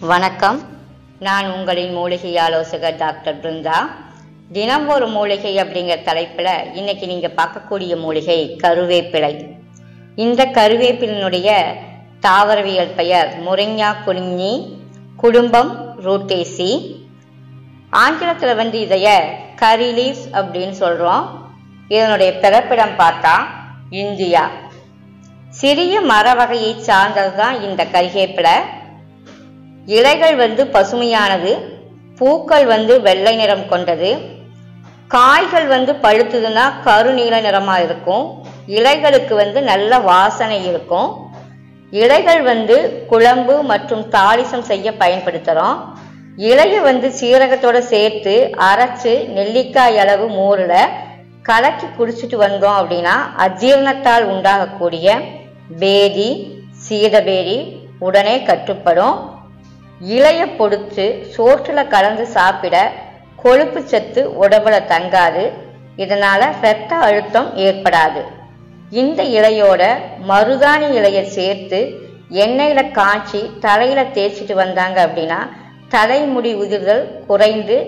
வணக்கம். நான் உங்களின் மூலிகை ஆலோசகர் டாக்டர் பிருந்தா. தினம் ஒரு மூலிகை அப்படிங்கிற தலைப்பில் இன்னைக்கு நீங்கள் பார்க்கக்கூடிய மூலிகை கருவேப்பிலை. இந்த கருவேப்பிலினுடைய தாவரவியல் பெயர் முரிங்கா குனிஞ்சி, குடும்பம் ரூட்டேசி. ஆங்கிலத்தில் இதைய கரி லீவ்ஸ் அப்படின்னு சொல்கிறோம். இதனுடைய பிறப்பிடம் பார்த்தா இந்தியா. சிறிய மர வகையை சார்ந்தது தான் இந்த கருவேப்பிலை. இலைகள் பசுமையானது, பூக்கள் வெள்ளை நிறம் கொண்டது, காய்கள் பழுத்ததுன்னா கருநீல நிறமா இருக்கும். இலைகளுக்கு நல்ல வாசனை இருக்கும். இலைகள் குழம்பு மற்றும் தாளிசம் செய்ய பயன்படுத்துகிறோம். இலையை சீரகத்தோட சேர்த்து அரைச்சு நெல்லிக்காய் அளவு மோரில் கலக்கி குடிச்சிட்டு வந்தோம் அப்படின்னா அஜீரணத்தால் உண்டாகக்கூடிய பேதி, சீதபேதி உடனே கட்டுப்படும். இலையை பொடிச்சு சோற்றில் கலந்து சாப்பிட கொழுப்பு சத்து உடம்புல தங்காது. இதனால இரத்த அழுத்தம் ஏற்படாது. இந்த இலையோட மருதாணி இலையை சேர்த்து எண்ணெயில காய்ச்சி தலையில தேய்ச்சிட்டு வந்தாங்க அப்படின்னா தலைமுடி உதிர்தல் குறைந்து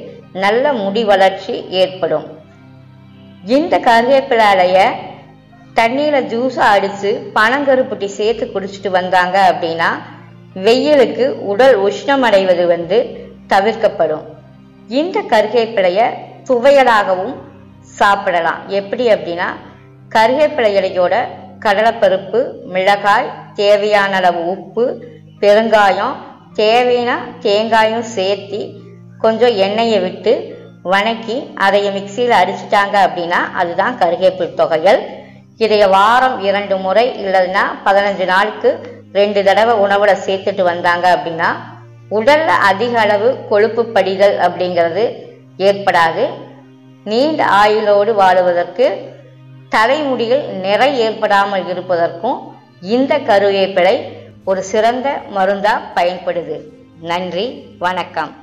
நல்ல முடி வளர்ச்சி ஏற்படும். இந்த கருவேப்பிலை இலைய தண்ணியில ஜூஸா அடிச்சு பனங்கருப்பட்டி சேர்த்து குடிச்சிட்டு வந்தாங்க அப்படின்னா வெயிலுக்கு உடல் உஷ்ணம் அடைவது தவிர்க்கப்படும். இந்த கருவேப்பிலைய துவையலாகவும் சாப்பிடலாம். எப்படி அப்படின்னா கருவேப்பிலை இலையோட கடலைப்பருப்பு, மிளகாய், தேவையான அளவு உப்பு, பெருங்காயம், தேவையான தேங்காயும் சேர்த்து கொஞ்சம் எண்ணெயை விட்டு வணக்கி அதைய மிக்சியில் அடிச்சிட்டாங்க அப்படின்னா அதுதான் கருவேப்பிலை துவையல். இதைய வாரம் 2 முறை இல்லைன்னா 15 நாளுக்கு 2 தடவை உணவுல சேர்த்துட்டு வந்தாங்க அப்படின்னா உடல்ல அதிக அளவு கொழுப்பு படிதல் அப்படிங்கிறது ஏற்படாது. நீண்ட ஆயுளோடு வாழுவதற்கு, தலைமுடியில் நிறை ஏற்படாமல் இருப்பதற்கும் இந்த கருவேப்பிலை ஒரு சிறந்த மருந்தா பயன்படுது. நன்றி, வணக்கம்.